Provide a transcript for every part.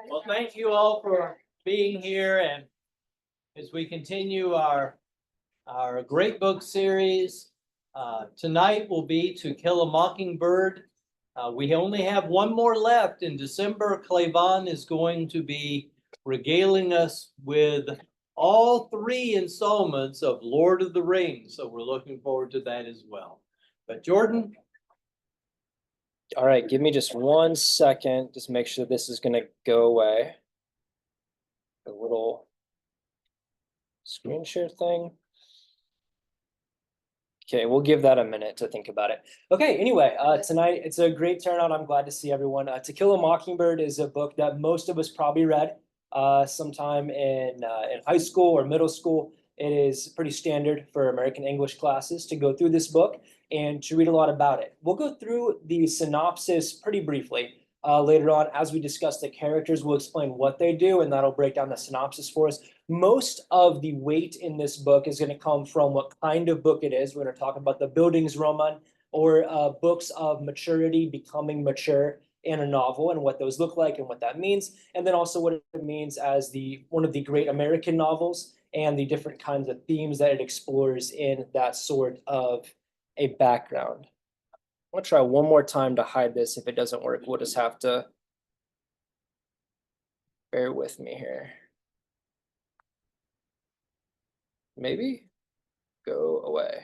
Well, thank you all for being here, and as we continue our great book series, tonight will be To Kill a Mockingbird. We only have one more left. In December, Clevan is going to be regaling us with all 3 installments of Lord of the Rings, so we're looking forward to that as well. But Jordan? All right, give me just 1 second. Just make sure this is gonna go away. The little screen share thing. Okay, we'll give that a minute to think about it. Okay, anyway, tonight it's a great turnout. I'm glad to see everyone. To Kill a Mockingbird is a book that most of us probably read sometime in high school or middle school. It is pretty standard for American English classes to go through this book and to read a lot about it. We'll go through the synopsis pretty briefly later on. As we discuss the characters, we'll explain what they do, and that'll break down the synopsis for us. Most of the weight in this book is going to come from what kind of book it is. We're going to talk about the Bildungsroman, or books of maturity, becoming mature in a novel, and what those look like and what that means. And then also what it means as one of the great American novels, and the different kinds of themes that it explores in that sort of a background. I'm gonna try one more time to hide this. If it doesn't work, we'll just have to bear with me here. Maybe go away.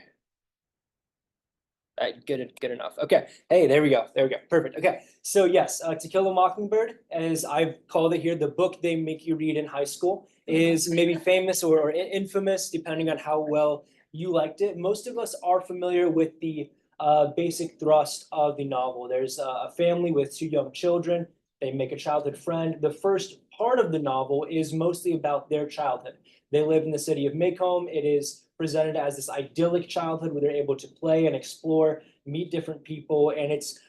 All right, good enough. Okay, hey, there we go, perfect. Okay, so yes, To Kill a Mockingbird, as I've called it here, the book they make you read in high school, is maybe famous or infamous, depending on how well you liked it. Most of us are familiar with the basic thrust of the novel. There's a family with 2 young children. They make a childhood friend. The first part of the novel is mostly about their childhood. They live in the city of Macomb. It is presented as this idyllic childhood where they're able to play and explore, meet different people, and it's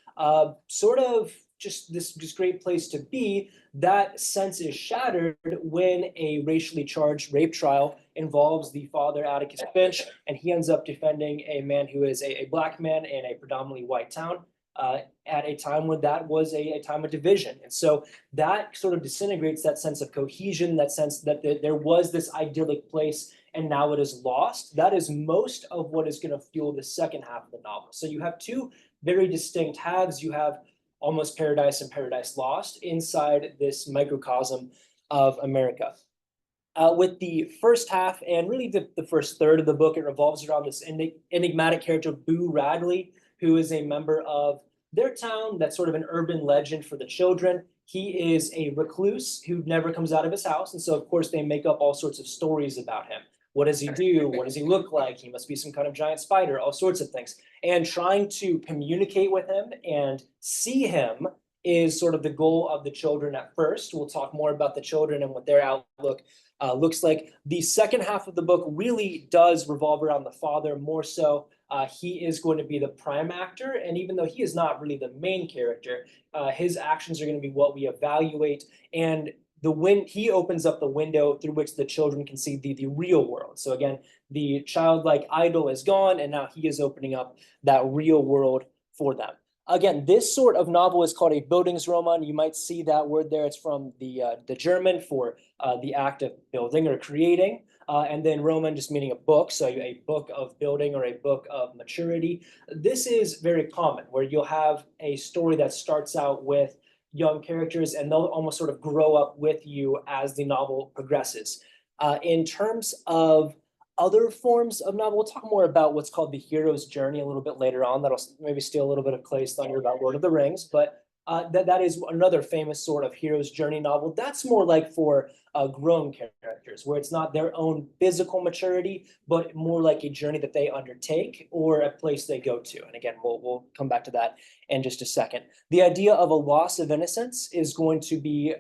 sort of just this great place to be. That sense is shattered when a racially charged rape trial involves the father, Atticus Finch, and he ends up defending a man who is a black man in a predominantly white town at a time when that was a time of division. And so that sort of disintegrates that sense of cohesion, that sense that there was this idyllic place and now it is lost. That is most of what is going to fuel the second half of the novel. So you have 2 very distinct halves. You have Almost Paradise and Paradise Lost inside this microcosm of America. With the first half and really the first third of the book, it revolves around this enigmatic character, Boo Radley, who is a member of their town. That's sort of an urban legend for the children. He is a recluse who never comes out of his house. And so, of course, they make up all sorts of stories about him. What does he do? What does he look like? He must be some kind of giant spider, all sorts of things. And trying to communicate with him and see him is sort of the goal of the children at first. We'll talk more about the children and what their outlook looks like. The second half of the book really does revolve around the father more so. He is going to be the prime actor, and even though he is not really the main character, his actions are going to be what we evaluate. And he opens up the window through which the children can see the real world. So again, the childlike idol is gone, and now he is opening up that real world for them. Again, this sort of novel is called a Bildungsroman. You might see that word there. It's from the German for the act of building or creating, and then Roman just meaning a book, so a book of building or a book of maturity. This is very common, where you'll have a story that starts out with young characters, and they'll almost sort of grow up with you as the novel progresses. In terms of other forms of novel, we'll talk more about what's called the hero's journey a little bit later on. That'll maybe steal a little bit of Clay's thunder about Lord of the Rings, but that is another famous sort of hero's journey novel. That's more like for grown characters, where it's not their own physical maturity, but more like a journey that they undertake or a place they go to. And again, we'll come back to that in just a second. The idea of a loss of innocence is going to be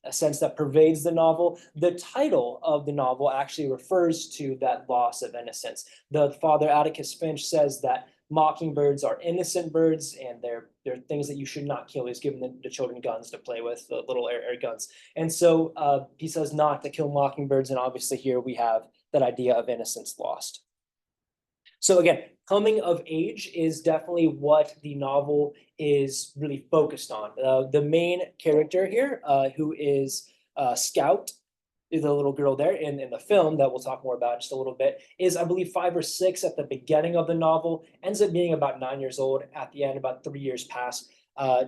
a sense that pervades the novel. The title of the novel actually refers to that loss of innocence. The father, Atticus Finch, says that mockingbirds are innocent birds, and they're things that you should not kill. He's given the children guns to play with, the little air guns. And so he says not to kill mockingbirds, and obviously here we have that idea of innocence lost. So again, coming of age is definitely what the novel is really focused on. The main character here, who is Scout, the little girl there in the film that we'll talk more about in just a little bit, is I believe 5 or 6 at the beginning of the novel, ends up being about 9 years old at the end, about 3 years past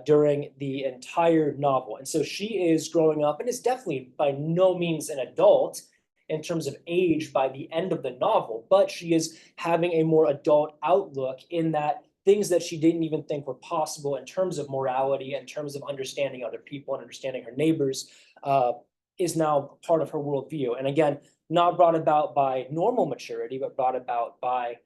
during the entire novel. And so she is growing up and is definitely by no means an adult in terms of age by the end of the novel, but she is having a more adult outlook in that things that she didn't even think were possible in terms of morality, in terms of understanding other people and understanding her neighbors, is now part of her worldview. And again, not brought about by normal maturity, but brought about by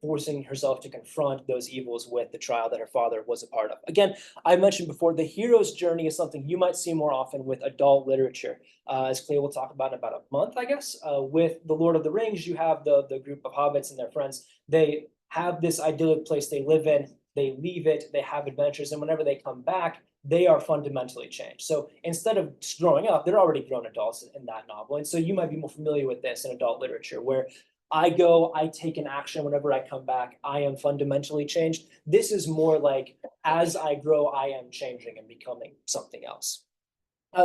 forcing herself to confront those evils with the trial that her father was a part of. Again, I mentioned before, the hero's journey is something you might see more often with adult literature. As Clay will talk about in about a month, I guess. With The Lord of the Rings, you have the group of hobbits and their friends. They have this idyllic place they live in, they leave it, they have adventures, and whenever they come back, they are fundamentally changed. So instead of just growing up, they're already grown adults in that novel. And so you might be more familiar with this in adult literature, where I go, I take an action whenever I come back, I am fundamentally changed. This is more like, as I grow, I am changing and becoming something else.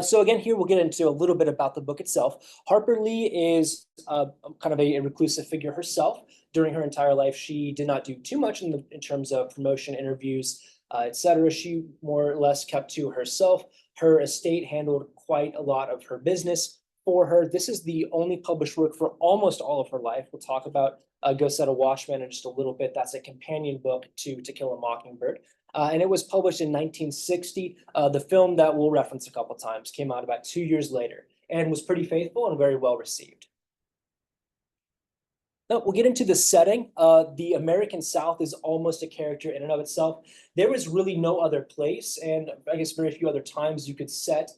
So again, here we'll get into a little bit about the book itself. Harper Lee is kind of a reclusive figure herself. During her entire life, she did not do too much in terms of promotion, interviews, etc. She more or less kept to herself. Her estate handled quite a lot of her business for her. This is the only published work for almost all of her life. We'll talk about Go Set a Watchman in just a little bit. That's a companion book to Kill a Mockingbird. And it was published in 1960. The film that we'll reference a couple times came out about 2 years later and was pretty faithful and very well received. Now, we'll get into the setting. The American South is almost a character in and of itself. There is really no other place, and I guess very few other times you could set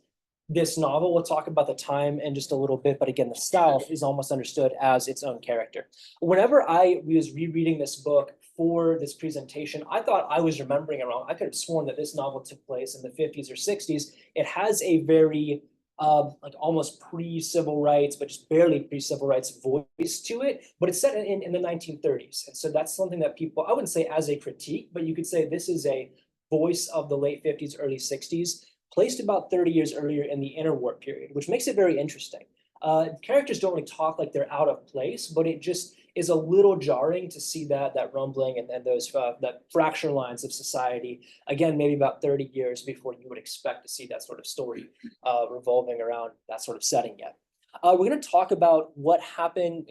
this novel. We'll talk about the time in just a little bit, but again, the South is almost understood as its own character. Whenever I was rereading this book for this presentation, I thought I was remembering it wrong. I could have sworn that this novel took place in the 50s or 60s. It has a very like almost pre-civil rights, but just barely pre-civil rights voice to it, but it's set in the 1930s. And so that's something that people, I wouldn't say as a critique, but you could say this is a voice of the late 50s, early 60s, placed about 30 years earlier in the interwar period, which makes it very interesting. Characters don't really talk like they're out of place, but it just is a little jarring to see that rumbling and those that fracture lines of society, again, maybe about 30 years before you would expect to see that sort of story revolving around that sort of setting yet. We're going to talk about what happened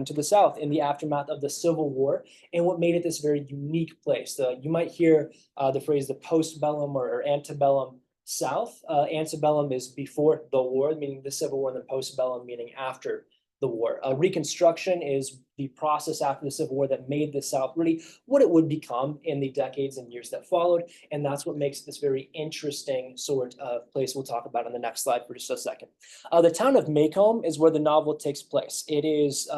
to the South in the aftermath of the Civil War and what made it this very unique place. You might hear the phrase the postbellum or antebellum South. Antebellum is before the war, meaning the Civil War, and then postbellum, meaning after the war. Reconstruction is the process after the Civil War that made the South really what it would become in the decades and years that followed. And that's what makes this very interesting sort of place we'll talk about on the next slide for just a second. The town of Macomb is where the novel takes place. It is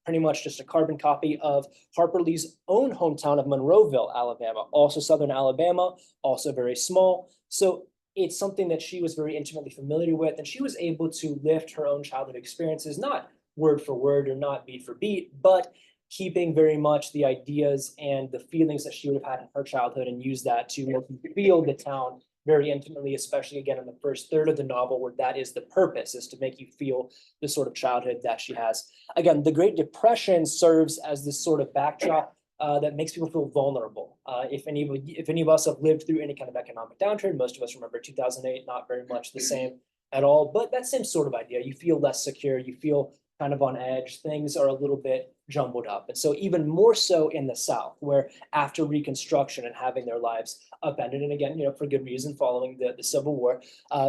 pretty much just a carbon copy of Harper Lee's own hometown of Monroeville, Alabama, also southern Alabama, also very small. So it's something that she was very intimately familiar with, and she was able to lift her own childhood experiences, not word for word or not beat for beat, but keeping very much the ideas and the feelings that she would have had in her childhood and use that to make you feel the town very intimately, especially again in the first third of the novel, where that is the purpose, is to make you feel the sort of childhood that she has. Again, the Great Depression serves as this sort of backdrop that makes people feel vulnerable. If any of us have lived through any kind of economic downturn, most of us remember 2008, not very much the same at all, but that same sort of idea. You feel less secure, you feel kind of on edge, things are a little bit jumbled up. And so even more so in the South, where after Reconstruction and having their lives upended, and again, for good reason, following the Civil War,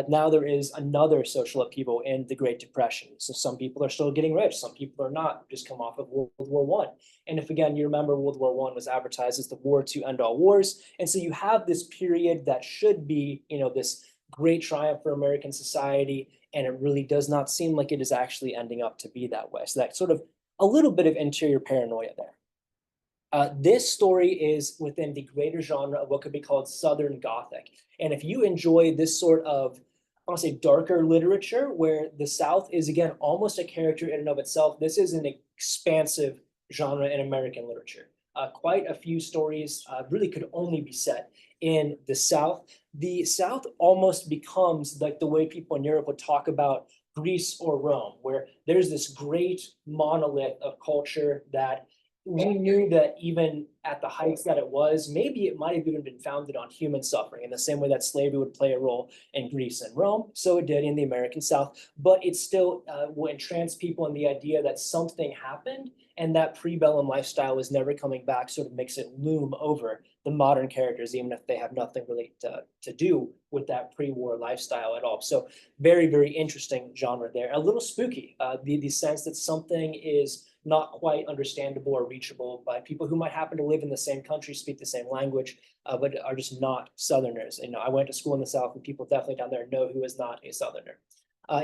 now there is another social upheaval in the Great Depression. So some people are still getting rich, some people are not, just come off of World War I. And if again, you remember, World War I was advertised as the war to end all wars. And so you have this period that should be, this great triumph for American society, and it really does not seem like it is actually ending up to be that way. So that sort of a little bit of interior paranoia there. This story is within the greater genre of what could be called Southern Gothic. And if you enjoy this sort of, I want to say, darker literature, where the South is, again, almost a character in and of itself, this is an expansive genre in American literature. Quite a few stories really could only be set in the South. The South almost becomes like the way people in Europe would talk about Greece or Rome, where there's this great monolith of culture that we knew that even at the heights that it was, maybe it might have even been founded on human suffering in the same way that slavery would play a role in Greece and Rome. So it did in the American South, but it still will entrance people in the idea that something happened and that pre-bellum lifestyle is never coming back, sort of makes it loom over the modern characters, even if they have nothing really to do with that pre-war lifestyle at all. So very, very interesting genre there. A little spooky, the sense that something is not quite understandable or reachable by people who might happen to live in the same country, speak the same language, but are just not Southerners. You know, I went to school in the South, and people definitely down there know who is not a Southerner.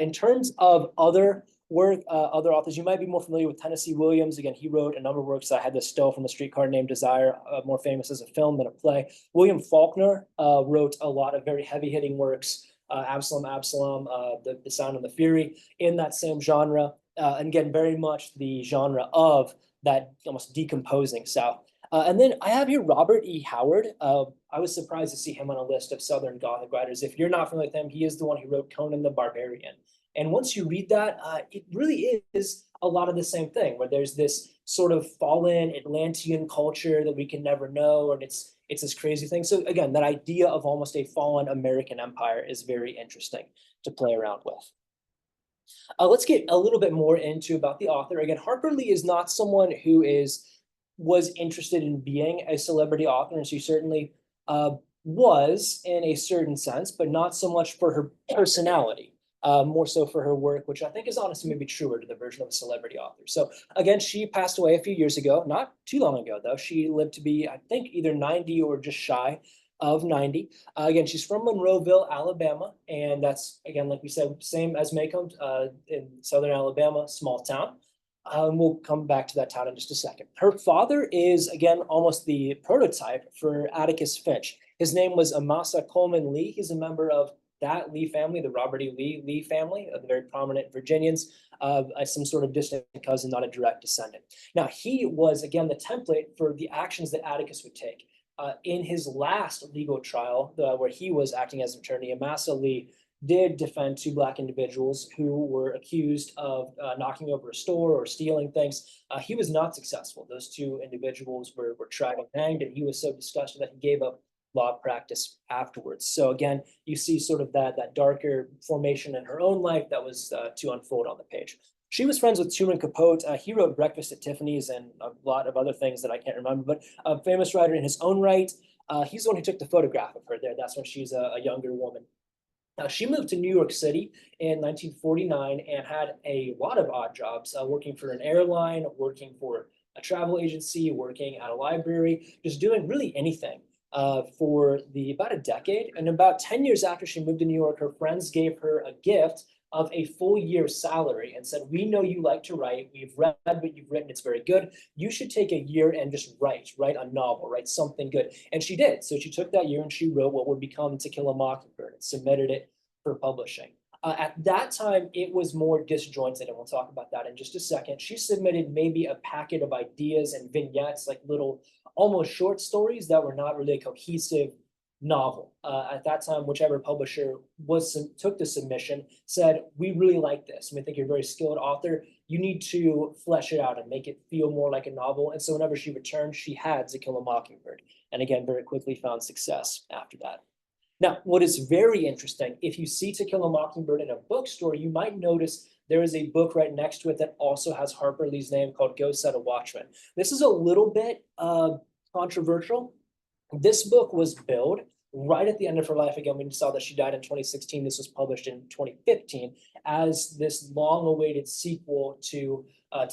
In terms of other work, other authors, you might be more familiar with Tennessee Williams. Again, he wrote a number of works. I had this still from A Streetcar Named Desire, more famous as a film than a play. William Faulkner wrote a lot of very heavy-hitting works. Absalom, Absalom, the Sound and the Fury, in that same genre. And again, very much the genre of that almost decomposing South. And then I have here Robert E. Howard. I was surprised to see him on a list of Southern Gothic writers. If you're not familiar with him, he is the one who wrote Conan the Barbarian. And once you read that, it really is a lot of the same thing, where there's this sort of fallen Atlantean culture that we can never know, and it's this crazy thing. So again, that idea of almost a fallen American empire is very interesting to play around with. Let's get a little bit more into about the author. Again, Harper Lee is not someone who was interested in being a celebrity author, and she certainly was in a certain sense, but not so much for her personality. More so for her work, which I think is honestly maybe truer to the version of a celebrity author. So again, she passed away a few years ago, not too long ago though. She lived to be, I think, either 90 or just shy of 90. Again, she's from Monroeville, Alabama, and that's, again, like we said, same as Macomb in southern Alabama, small town. We'll come back to that town in just a second. Her father is, again, almost the prototype for Atticus Finch. His name was Amasa Coleman Lee. He's a member of that Lee family, the Robert E. Lee family, the very prominent Virginians, some sort of distant cousin, not a direct descendant. Now, he was, again, the template for the actions that Atticus would take. In his last legal trial, where he was acting as an attorney, Amasa Lee did defend two Black individuals who were accused of knocking over a store or stealing things. He was not successful. Those two individuals were tried and hanged, and he was so disgusted that he gave up law practice afterwards. So again, you see sort of that darker formation in her own life that was to unfold on the page. She was friends with Truman Capote. He wrote Breakfast at Tiffany's and a lot of other things that I can't remember, but a famous writer in his own right. He's the one who took the photograph of her there. That's when she's a younger woman. She moved to New York City in 1949 and had a lot of odd jobs, working for an airline, working for a travel agency, working at a library, just doing really anything. For about a decade. And about 10 years after she moved to New York, her friends gave her a gift of a full year's salary and said, we know you like to write. We've read what you've written. It's very good. You should take a year and just write a novel, write something good. And she did. So she took that year and she wrote what would become To Kill a Mockingbird and submitted it for publishing. At that time, it was more disjointed, and we'll talk about that in just a second. She submitted maybe a packet of ideas and vignettes, like little almost short stories that were not really a cohesive novel. At that time, whichever publisher took the submission said, we really like this. And we think you're a very skilled author. You need to flesh it out and make it feel more like a novel. And so whenever she returned, she had To Kill a Mockingbird. And again, very quickly found success after that. Now, what is very interesting, if you see To Kill a Mockingbird in a bookstore, you might notice there is a book right next to it that also has Harper Lee's name called Go Set a Watchman. This is a little bit controversial. This book was billed right at the end of her life. Again, we saw that she died in 2016. This was published in 2015 as this long-awaited sequel to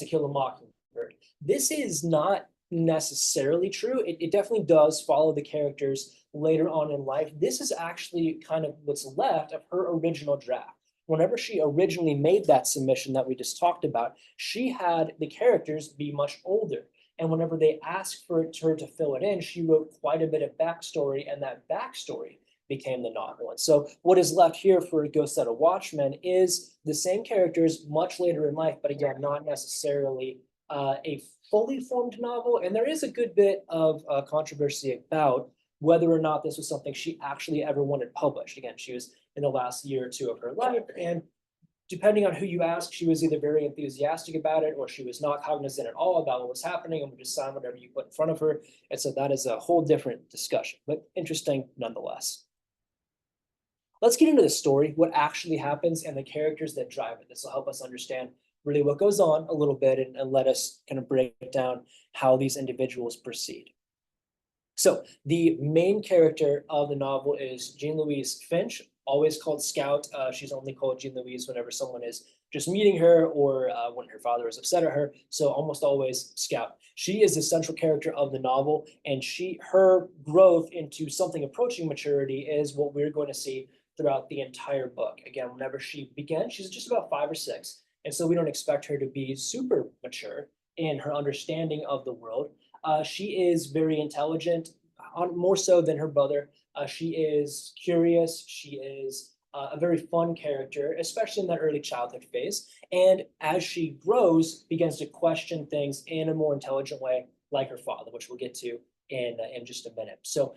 Kill a Mockingbird. This is not necessarily true. It definitely does follow the characters later on in life. This is actually kind of what's left of her original draft. Whenever she originally made that submission that we just talked about, she had the characters be much older. And whenever they asked for her to fill it in, she wrote quite a bit of backstory, and that backstory became the novel. And so what is left here for Go Set a Watchman is the same characters much later in life, but again, not necessarily a fully formed novel, and there is a good bit of controversy about whether or not this was something she actually ever wanted published. Again, she was in the last year or two of her life, and depending on who you ask, she was either very enthusiastic about it or she was not cognizant at all about what was happening and would just sign whatever you put in front of her. And so that is a whole different discussion, but interesting nonetheless. Let's get into the story, what actually happens, and the characters that drive it. This will help us understand really what goes on a little bit and let us kind of break down how these individuals proceed. So the main character of the novel is Jean Louise Finch, always called Scout. She's only called Jean Louise whenever someone is just meeting her or when her father is upset at her. So almost always Scout. She is the central character of the novel, and her growth into something approaching maturity is what we're going to see throughout the entire book. Again, whenever she began, she's just about 5 or 6. And so we don't expect her to be super mature in her understanding of the world. She is very intelligent, more so than her brother. She is curious. She is a very fun character, especially in that early childhood phase. And as she grows, begins to question things in a more intelligent way, like her father, which we'll get to in just a minute. So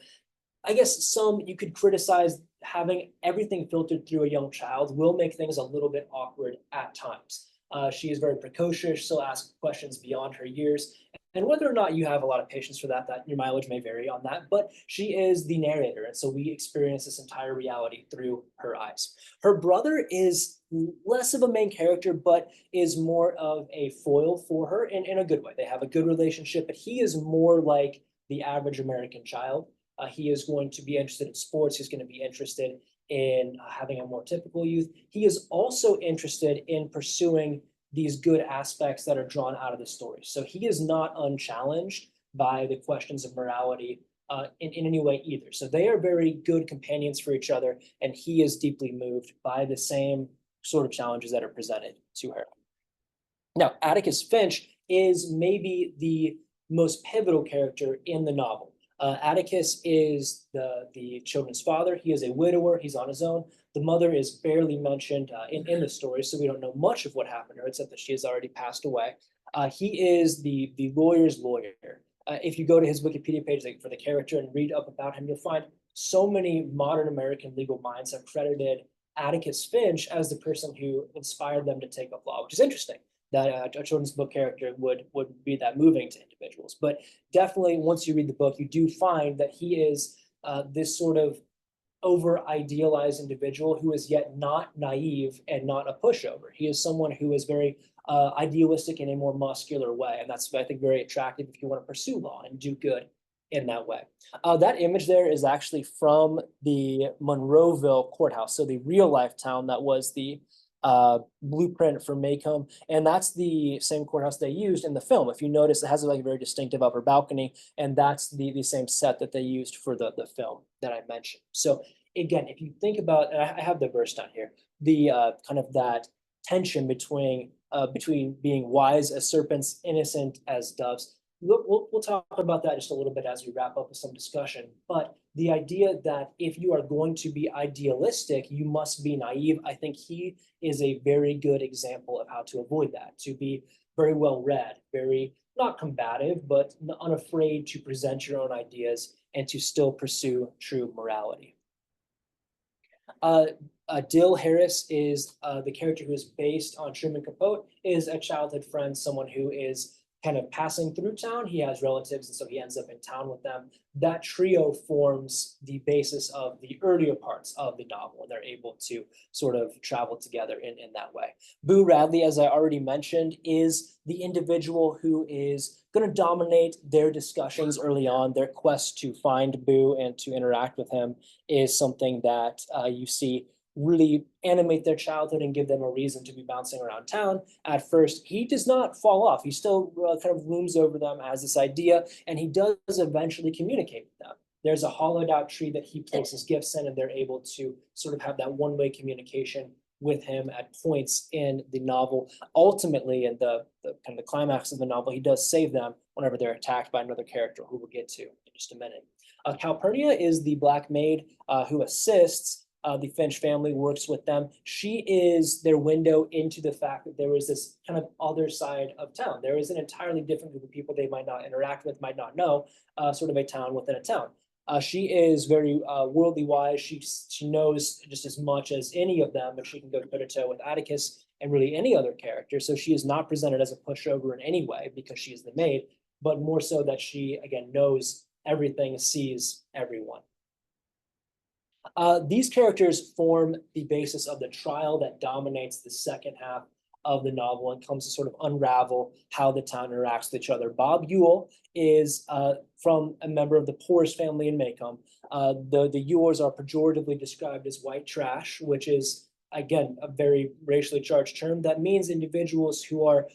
I guess you could criticize having everything filtered through a young child will make things a little bit awkward at times. She is very precocious. She'll ask questions beyond her years. And whether or not you have a lot of patience for that your mileage may vary on that, but she is the narrator. And so we experience this entire reality through her eyes. Her brother is less of a main character, but is more of a foil for her in a good way. They have a good relationship, but he is more like the average American child. He is going to be interested in sports. He's going to be interested in having a more typical youth. He is also interested in pursuing these good aspects that are drawn out of the story. So he is not unchallenged by the questions of morality in any way either. So they are very good companions for each other, and he is deeply moved by the same sort of challenges that are presented to her. Now, Atticus Finch is maybe the most pivotal character in the novel. Atticus is the children's father. He is a widower. He's on his own. The mother is barely mentioned in the story, so we don't know much of what happened to her, except that she has already passed away. He is the lawyer's lawyer. If you go to his Wikipedia page for the character and read up about him, you'll find so many modern American legal minds have credited Atticus Finch as the person who inspired them to take up law, which is interesting that a children's book character would be that moving to individuals. But definitely, once you read the book, you do find that he is this sort of over-idealized individual who is yet not naive and not a pushover. He is someone who is very idealistic in a more muscular way, and that's, I think, very attractive if you want to pursue law and do good in that way. That image there is actually from the Monroeville courthouse, so the real-life town that was the blueprint for Maycomb, and that's the same courthouse they used in the film. If you notice, it has like a very distinctive upper balcony, and that's the same set that they used for the film that I mentioned. So again, if you think about, and I have the verse down here, the kind of that tension between being wise as serpents, innocent as doves. We'll talk about that just a little bit as we wrap up with some discussion. But the idea that if you are going to be idealistic, you must be naive. I think he is a very good example of how to avoid that, to be very well read, very not combative, but unafraid to present your own ideas and to still pursue true morality. Dill Harris is the character who is based on Truman Capote, is a childhood friend, someone who is kind of passing through town. He has relatives, and so he ends up in town with them. That trio forms the basis of the earlier parts of the novel, and they're able to sort of travel together in that way. Boo Radley, as I already mentioned, is the individual who is going to dominate their discussions early on. Their quest to find Boo and to interact with him is something that you see really animate their childhood and give them a reason to be bouncing around town. At first, he does not fall off. He still kind of looms over them as this idea, and he does eventually communicate with them. There's a hollowed out tree that he places gifts in, and they're able to sort of have that one-way communication with him at points in the novel. Ultimately, in the kind of the climax of the novel, he does save them whenever they're attacked by another character who we'll get to in just a minute. Calpurnia is the black maid who assists The Finch family works with them. She is their window into the fact that there is this kind of other side of town. There is an entirely different group of people they might not interact with, might not know, sort of a town within a town. She is very worldly wise. She knows just as much as any of them, but she can go toe to toe with Atticus and really any other character. So she is not presented as a pushover in any way because she is the maid, but more so that she, again, knows everything, sees everyone. These characters form the basis of the trial that dominates the second half of the novel and comes to sort of unravel how the town interacts with each other. Bob Ewell is from a member of the poorest family in Macomb. The Ewells are pejoratively described as white trash, which is, again, a very racially charged term. That means individuals who are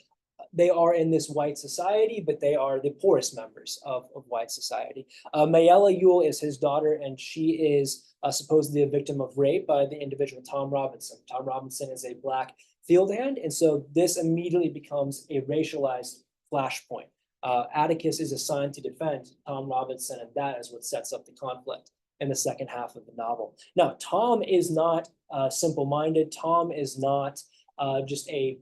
in this white society, but they are the poorest members of white society. Mayella Ewell is his daughter, and she is supposedly a victim of rape by the individual Tom Robinson. Tom Robinson is a Black field hand, and so this immediately becomes a racialized flashpoint. Atticus is assigned to defend Tom Robinson, and that is what sets up the conflict in the second half of the novel. Now, Tom is not simple-minded. Tom is not just a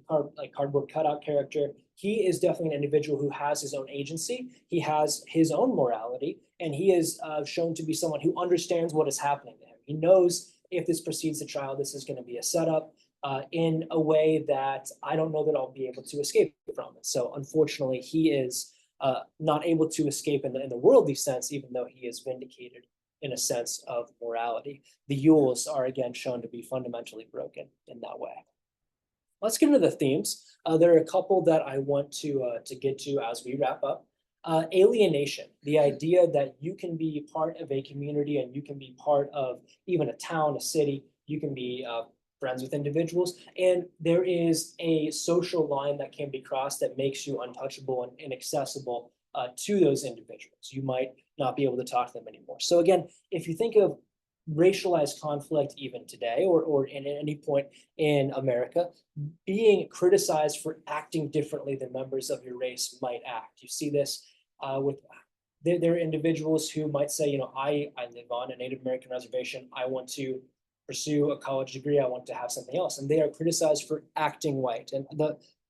cardboard cutout character. He is definitely an individual who has his own agency. He has his own morality, and he is shown to be someone who understands what is happening to him. He knows if this proceeds to trial, this is going to be a setup in a way that I don't know that I'll be able to escape from it. So unfortunately, he is not able to escape in the worldly sense, even though he is vindicated in a sense of morality. The Ewells are again shown to be fundamentally broken in that way. Let's get into the themes. There are a couple that I want to get to as we wrap up. Alienation, the idea that you can be part of a community and you can be part of even a town, a city, you can be friends with individuals, and there is a social line that can be crossed that makes you untouchable and inaccessible to those individuals. You might not be able to talk to them anymore. So again, if you think of racialized conflict even today or at any point in America, being criticized for acting differently than members of your race might act. You see this with there are individuals who might say, I live on a Native American reservation. I want to pursue a college degree. I want to have something else. And they are criticized for acting white. And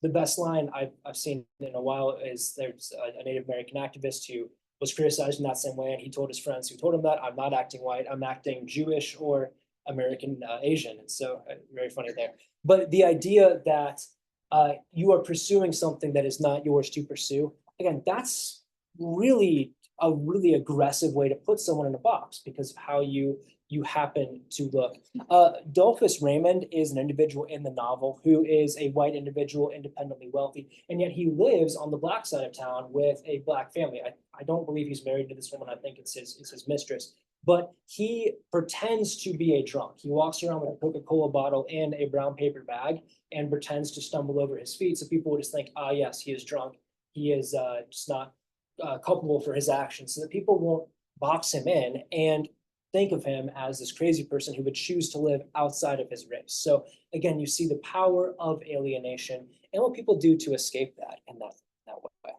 the best line I've seen in a while is there's a Native American activist who was criticized in that same way. And he told his friends who told him that I'm not acting white, I'm acting Jewish or American Asian. And so very funny there. But the idea that you are pursuing something that is not yours to pursue, again, that's really a really aggressive way to put someone in a box because of how you happen to look. Dolphus Raymond is an individual in the novel who is a white individual, independently wealthy, and yet he lives on the Black side of town with a Black family. I don't believe he's married to this woman. I think it's his mistress. But he pretends to be a drunk. He walks around with a Coca-Cola bottle and a brown paper bag and pretends to stumble over his feet. So people would just think, yes, he is drunk. He is just not culpable for his actions. So that people won't box him in and think of him as this crazy person who would choose to live outside of his race. So again, you see the power of alienation and what people do to escape that in that way.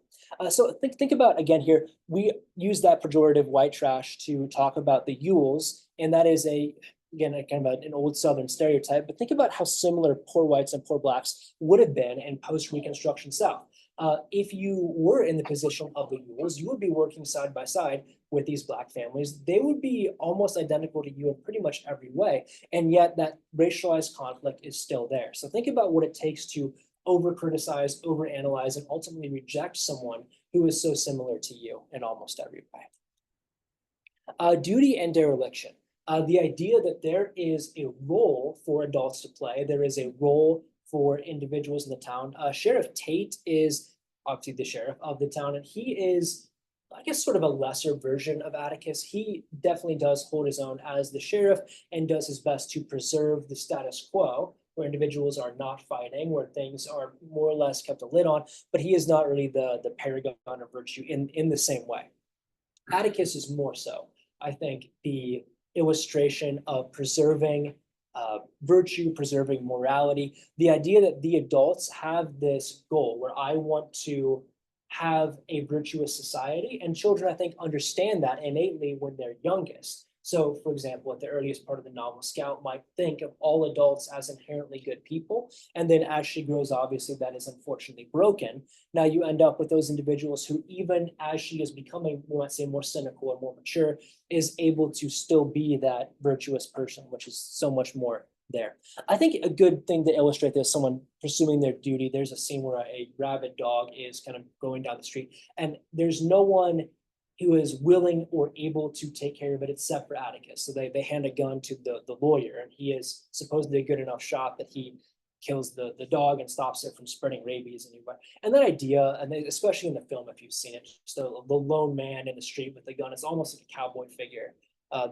So think about, again here, we use that pejorative white trash to talk about the Ewells, and that is again, kind of an old Southern stereotype, but think about how similar poor whites and poor Blacks would have been in post-Reconstruction South. If you were in the position of the Ewells, you would be working side by side with these Black families. They would be almost identical to you in pretty much every way, and yet that racialized conflict is still there. So think about what it takes to over-criticize, over-analyze, and ultimately reject someone who is so similar to you in almost every way. Duty and dereliction. The idea that there is a role for adults to play, there is a role for individuals in the town. Sheriff Tate is obviously the sheriff of the town, and he is, I guess, sort of a lesser version of Atticus. He definitely does hold his own as the sheriff and does his best to preserve the status quo, where individuals are not fighting, where things are more or less kept a lid on, but he is not really the paragon of virtue in the same way. Atticus is more so, I think, the illustration of preserving virtue, preserving morality, the idea that the adults have this goal where I want to have a virtuous society, and children, I think, understand that innately when they're youngest. So, for example, at the earliest part of the novel, Scout might think of all adults as inherently good people. And then as she grows, obviously, that is unfortunately broken. Now you end up with those individuals who, even as she is becoming, we might say, more cynical or more mature, is able to still be that virtuous person, which is so much more there. I think a good thing to illustrate this, someone pursuing their duty, there's a scene where a rabid dog is kind of going down the street, and there's no one who is willing or able to take care of it except for Atticus. So they hand a gun to the lawyer, and he is supposedly a good enough shot that he kills the dog and stops it from spreading rabies anywhere. And that idea, and especially in the film, if you've seen it, just the lone man in the street with the gun, it's almost like a cowboy figure.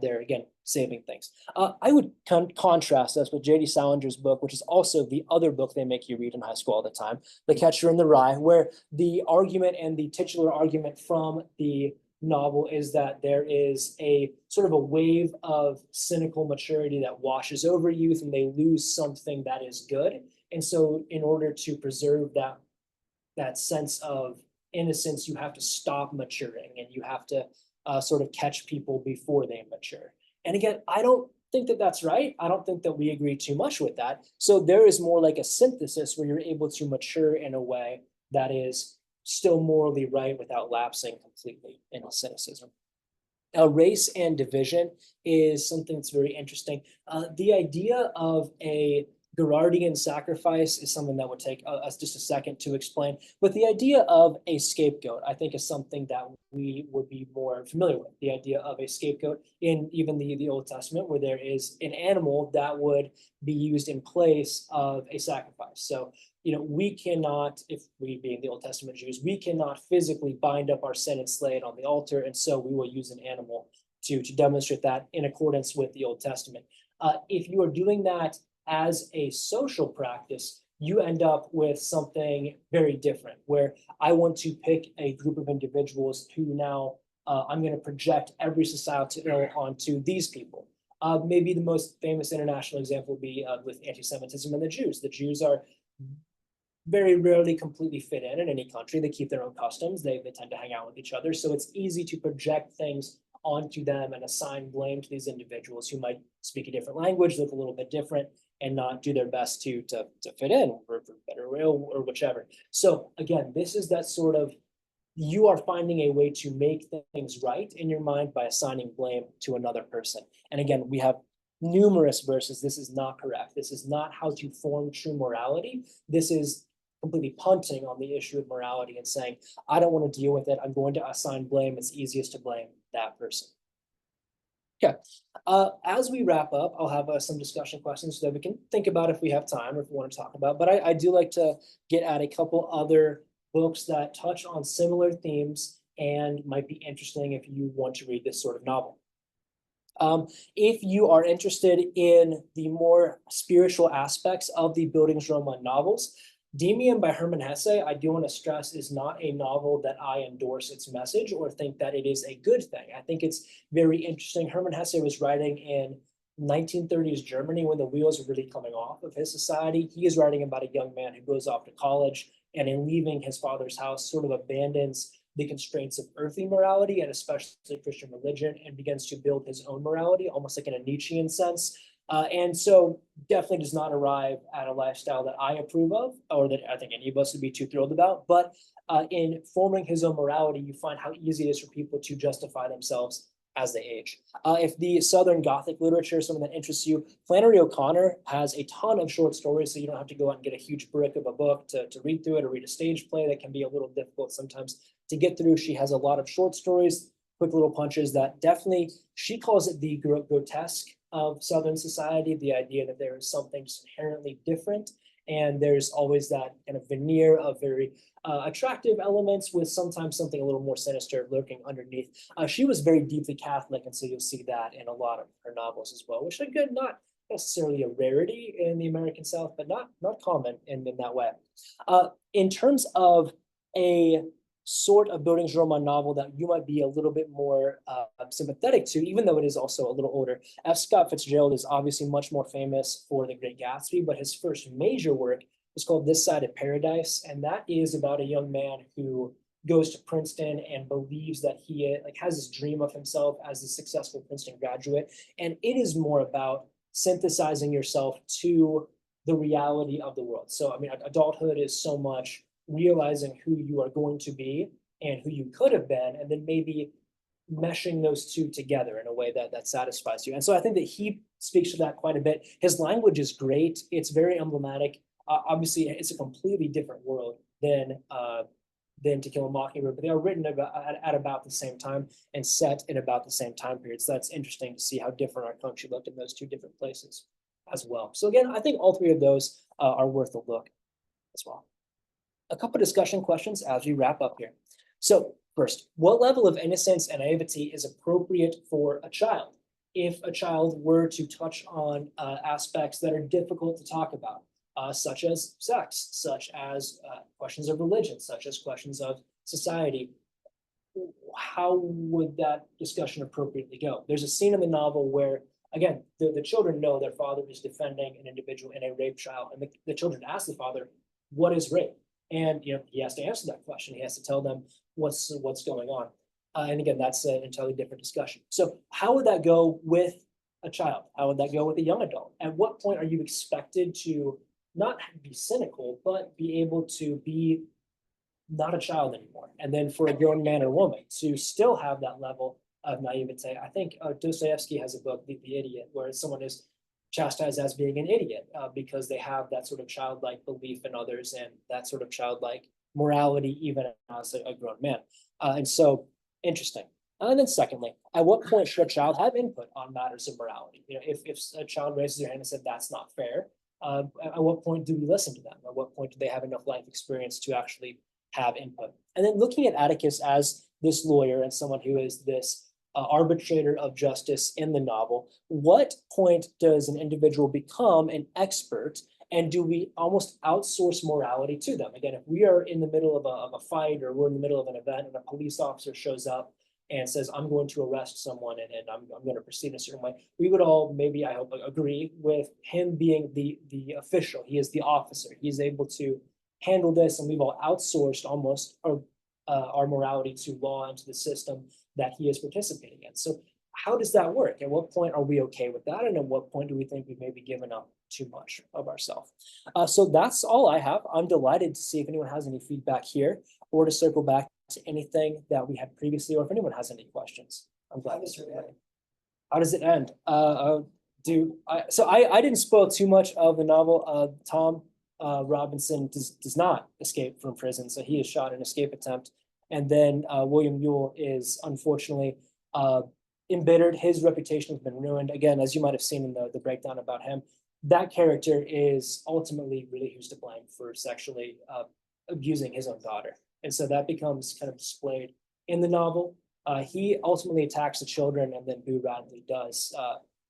There again, saving things. I would contrast this with J.D. Salinger's book, which is also the other book they make you read in high school all the time, The Catcher in the Rye, where the argument and the titular argument from the novel is that there is a sort of a wave of cynical maturity that washes over youth, and they lose something that is good. And so in order to preserve that sense of innocence, you have to stop maturing, and you have to sort of catch people before they mature. And again, I don't think that that's right. I don't think that we agree too much with that. So there is more like a synthesis where you're able to mature in a way that is still morally right without lapsing completely in cynicism. Now, race and division is something that's very interesting. The idea of a Gerardian sacrifice is something that would take us just a second to explain. But the idea of a scapegoat, I think, is something that we would be more familiar with. The idea of a scapegoat in even the Old Testament, where there is an animal that would be used in place of a sacrifice. So, we cannot, if we being the Old Testament Jews, we cannot physically bind up our sin and slay it on the altar. And so we will use an animal to demonstrate that in accordance with the Old Testament. If you are doing that as a social practice, you end up with something very different, where I want to pick a group of individuals who now I'm going to project every societal ill onto these people. Maybe the most famous international example would be with anti-Semitism and the Jews. The Jews are very rarely completely fit in any country. They keep their own customs. They tend to hang out with each other. So it's easy to project things onto them and assign blame to these individuals who might speak a different language, look a little bit different, and not do their best to fit in, for better or ill, or whichever. So again, this is that sort of, you are finding a way to make things right in your mind by assigning blame to another person. And again, we have numerous verses. This is not correct. This is not how to form true morality. This is completely punting on the issue of morality and saying, I don't want to deal with it. I'm going to assign blame. It's easiest to blame that person. Okay. As we wrap up, I'll have some discussion questions so that we can think about if we have time or if we want to talk about. But I do like to get at a couple other books that touch on similar themes and might be interesting if you want to read this sort of novel. If you are interested in the more spiritual aspects of the Bildungsroman novels, Demian by Hermann Hesse, I do want to stress, is not a novel that I endorse its message or think that it is a good thing. I think it's very interesting. Hermann Hesse was writing in 1930s Germany when the wheels were really coming off of his society. He is writing about a young man who goes off to college and in leaving his father's house sort of abandons the constraints of earthly morality and especially Christian religion and begins to build his own morality, almost like in a Nietzschean sense. And so definitely does not arrive at a lifestyle that I approve of, or that I think any of us would be too thrilled about. But in forming his own morality, you find how easy it is for people to justify themselves as they age. If the Southern Gothic literature is something that interests you, Flannery O'Connor has a ton of short stories, so you don't have to go out and get a huge brick of a book to read through it or read a stage play. That can be a little difficult sometimes to get through. She has a lot of short stories, quick little punches that definitely, she calls it the grotesque of Southern society, the idea that there is something just inherently different. And there's always that kind of veneer of very attractive elements with sometimes something a little more sinister lurking underneath. She was very deeply Catholic, and so you'll see that in a lot of her novels as well, which again, not necessarily a rarity in the American South, but not common in that way. In terms of a sort of Bildungsroman novel that you might be a little bit more sympathetic to, even though it is also a little older. F. Scott Fitzgerald is obviously much more famous for The Great Gatsby, but his first major work is called This Side of Paradise, and that is about a young man who goes to Princeton and believes that he like has this dream of himself as a successful Princeton graduate. And it is more about synthesizing yourself to the reality of the world. So, I mean, adulthood is so much realizing who you are going to be and who you could have been, and then maybe meshing those two together in a way that satisfies you. And so I think that he speaks to that quite a bit. His language is great. It's very emblematic. Obviously, it's a completely different world than To Kill a Mockingbird, but they are written at about the same time and set in about the same time period. So that's interesting to see how different our country looked in those two different places as well. So again, I think all three of those are worth a look as well. A couple discussion questions as we wrap up here. So first, what level of innocence and naivety is appropriate for a child? If a child were to touch on aspects that are difficult to talk about, such as sex, such as questions of religion, such as questions of society, how would that discussion appropriately go? There's a scene in the novel where, again, the children know their father is defending an individual in a rape trial, and the children ask the father, what is rape? And he has to answer that question. He has to tell them what's going on. And again, that's an entirely different discussion. So how would that go with a child? How would that go with a young adult? At what point are you expected to not be cynical, but be able to be not a child anymore? And then for a grown man or woman to still have that level of naivete. I think Dostoevsky has a book, The Idiot, where someone is chastised as being an idiot because they have that sort of childlike belief in others and that sort of childlike morality, even as a grown man. And so, interesting. And then secondly, at what point should a child have input on matters of morality? If a child raises their hand and said, that's not fair, at what point do we listen to them? At what point do they have enough life experience to actually have input? And then looking at Atticus as this lawyer and someone who is this arbitrator of justice in the novel, what point does an individual become an expert, and do we almost outsource morality to them? Again, if we are in the middle of a fight, or we're in the middle of an event and a police officer shows up and says, I'm going to arrest someone and I'm going to proceed in a certain way, we would all, maybe I hope, agree with him being the official. He is the officer. He's able to handle this, and we've all outsourced almost our morality to law and to the system that he is participating in. So how does that work? At what point are we okay with that? And at what point do we think we've maybe given up too much of ourselves? So that's all I have. I'm delighted to see if anyone has any feedback here, or to circle back to anything that we had previously, or if anyone has any questions. I'm glad to hear that. How does it end? So I didn't spoil too much of the novel. Tom Robinson does not escape from prison, so he is shot in an escape attempt. And then William Ewell is unfortunately embittered. His reputation has been ruined. Again, as you might have seen in the breakdown about him, that character is ultimately really who's to blame for sexually abusing his own daughter. And so that becomes kind of displayed in the novel. He ultimately attacks the children, and then Boo Radley does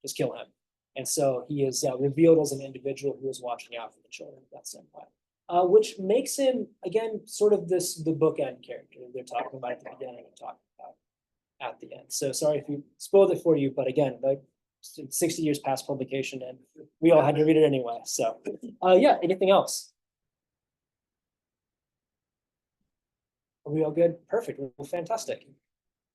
just kill him. And so he is revealed as an individual who is watching out for the children of that same way. Which makes him, again, sort of the bookend character they're talking about at the beginning and talking about at the end. So sorry if you spoiled it for you, but again, like 60 years past publication, and we all had to read it anyway. So yeah, anything else? Are we all good? Perfect. Well, fantastic.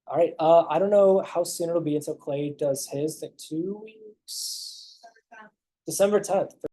All right. I don't know how soon it'll be until Clay does his, like 2 weeks. December 10th.